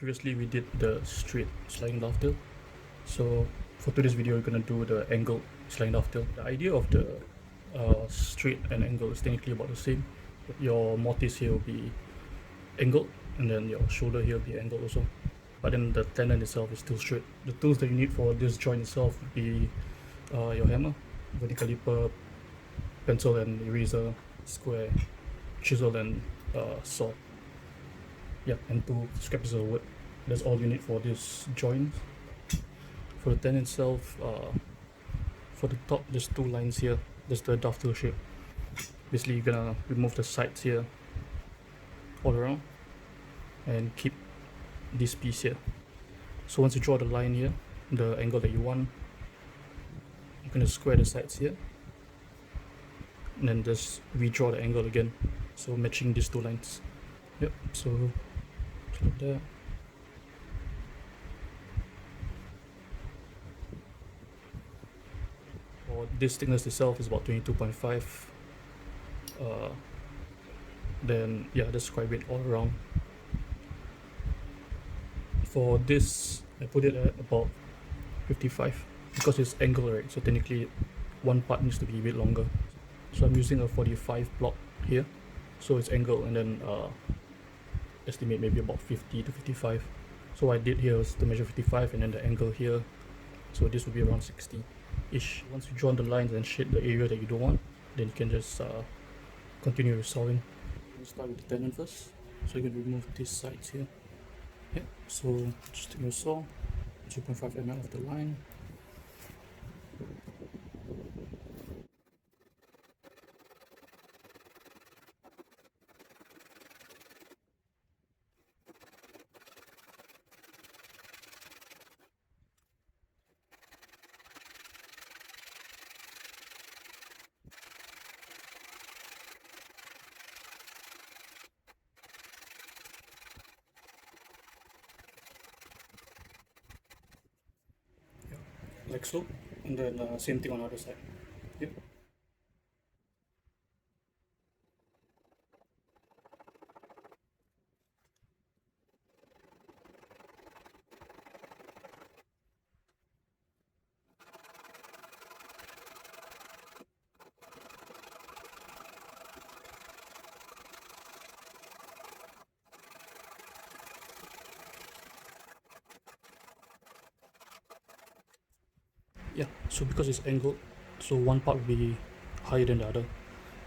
previously we did the straight sliding dovetail. So for today's video, we're gonna do the angled sliding dovetail. The idea of the straight and angle is technically about the same. Your mortise here will be angled, and then your shoulder here will be angled also. But then the tenon itself is still straight. The tools that you need for this joint itself would be your hammer, vertical caliper, pencil and eraser, square, chisel and saw. Yeah, and 2 scrap pieces of wood. That's all you need for this joint. For the tenon itself, for the top, there's 2 lines here. There's the dovetail shape. Basically, you're gonna remove the sides here all around and keep this piece here. So once you draw the line here, the angle that you want, you're gonna square the sides here and then just redraw the angle again, so matching these 2 lines. Yep, so like that. For this thickness itself is about 22.5. Then yeah, that's quite a bit all around. For this, I put it at about 55 because it's angled, right? So technically, one part needs to be a bit longer. So I'm using a 45 block here, so it's angled, and then estimate maybe about 50 to 55. So what I did here was to measure 55 and then the angle here, so this would be around 60-ish. Once you draw the lines and shade the area that you don't want, then you can just continue with sawing. We'll start with the tenon first. So you can remove these sides here. Yeah, so just take your saw, 2.5 mm of the line. Like so, and then same thing on the other side. Yep. Yeah, so because it's angled, so one part will be higher than the other.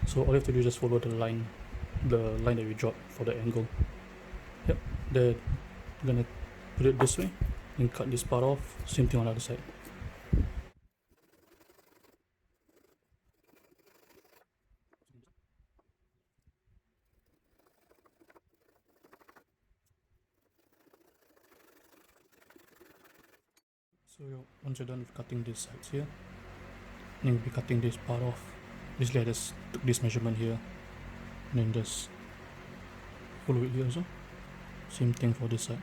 So all you have to do is just follow the line that we dropped for the angle. Yep, then I'm gonna put it this way and cut this part off. Same thing on the other side. So once you're done with cutting these sides here, then we'll be cutting this part off. Basically I just took this measurement here and then just follow it here also. Same thing for this side.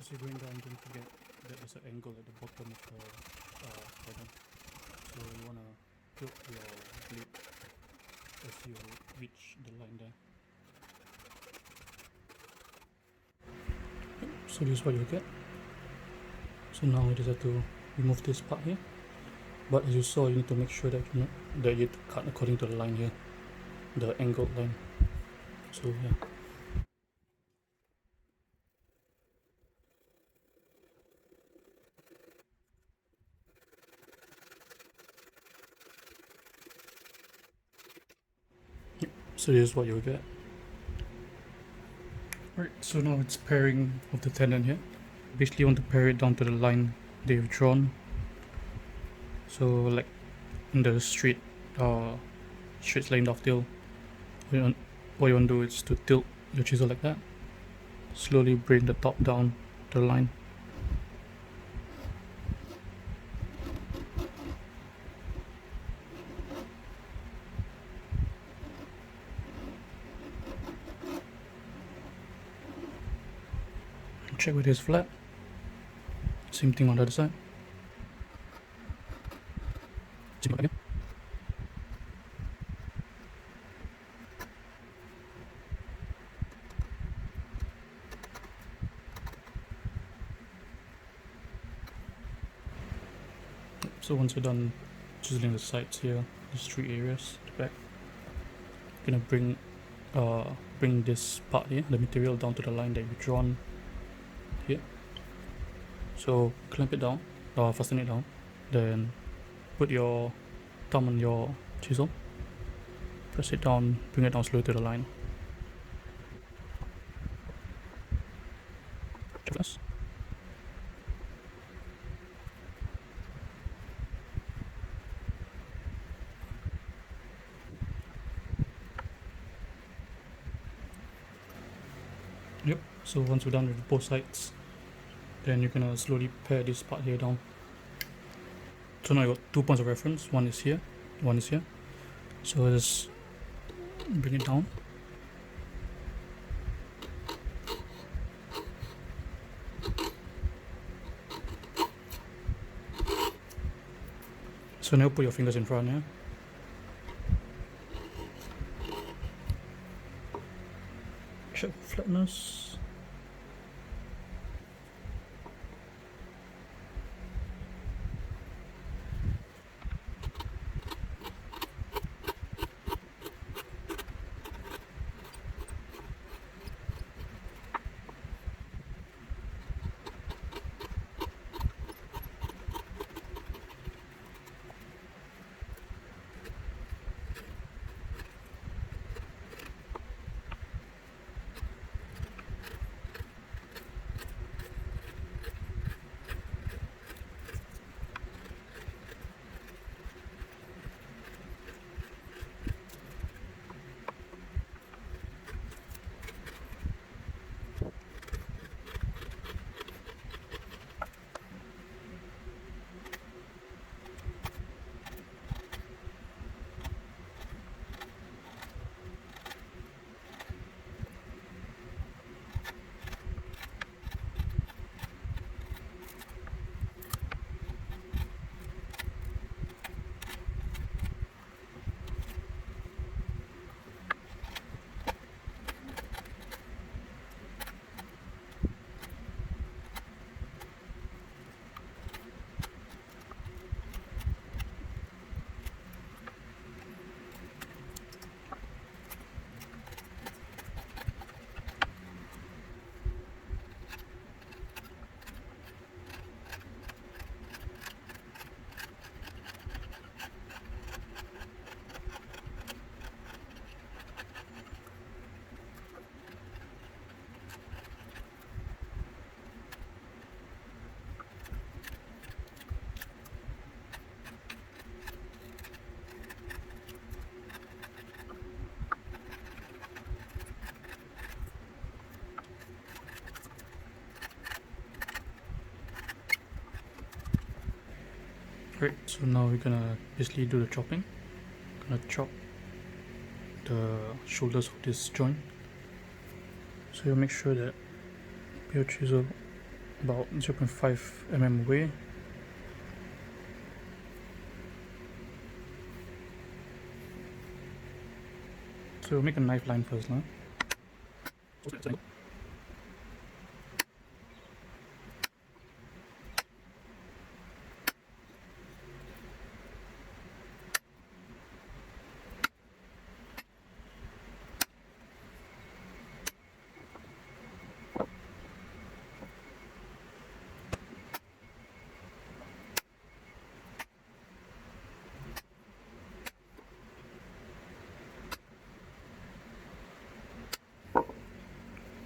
As you're going down, don't forget that there's an angle at the bottom of the tenon. So you want to tilt your blade as you reach the line there. So this is what you get. So now you just have to remove this part here. But as you saw, you need to make sure that you cut according to the line here, the angled line. So yeah. So this is what you'll get. Alright, so now it's pairing of the tenon here. Basically you want to pair it down to the line that you've drawn. So like in the straight sliding dovetail, what you want to do is to tilt your chisel like that. Slowly bring the top down to the line. check whether it's flat. Same thing on the other side. Same thing again. So once you're done chiseling the sides here, these three areas at the back, you're gonna bring this part here, the material, down to the line that you've drawn here. So clamp it down, or fasten it down, then put your thumb on your chisel, press it down, bring it down slowly to the line. Check. Yep, so once we're done with both sides, then you're gonna slowly pare this part here down. So now you got 2 points of reference, one is here, one is here. So just bring it down. So now put your fingers in front here. Check flatness. Right, so now we're gonna basically do the chopping. Gonna chop the shoulders of this joint. So you'll make sure that your chisel about 0.5 mm away. So we'll make a knife line first now.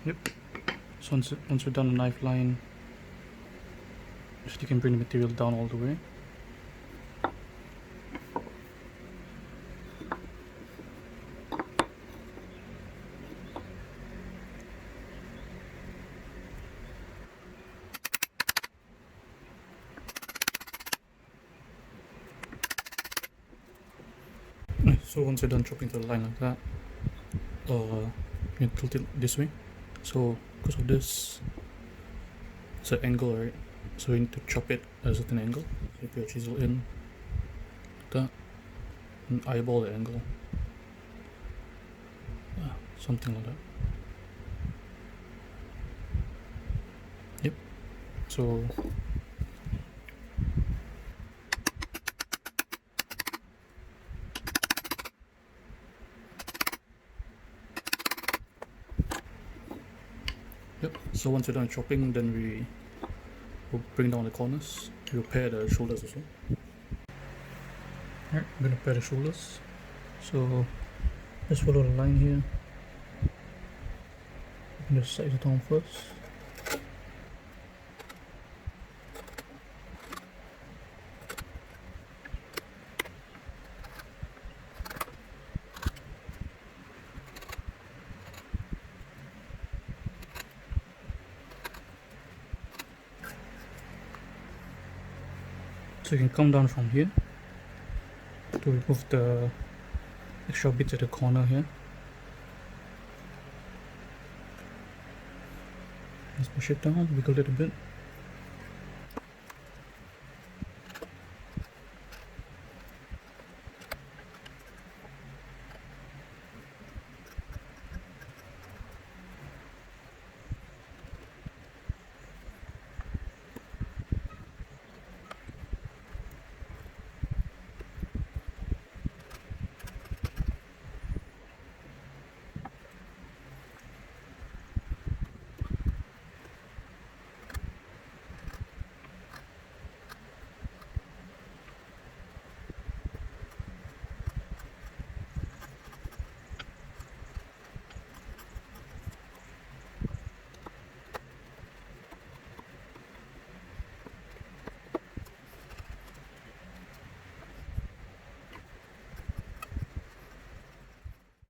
Yep. So once we're done the knife line, you can bring the material down all the way. So once you're done chopping to the line like that, you can tilt it this way. So because of this, it's an angle, right? So we need to chop it at a certain angle. You put your chisel in, like that, and eyeball the angle. Something like that. Yep. So so once you're done chopping, then we will bring down the corners. We'll pair the shoulders as well. Alright, I'm gonna pair the shoulders. So let's follow the line here. I'm gonna size it down first. So you can come down from here to remove the extra bits at the corner here. Let's push it down, wiggle it a bit.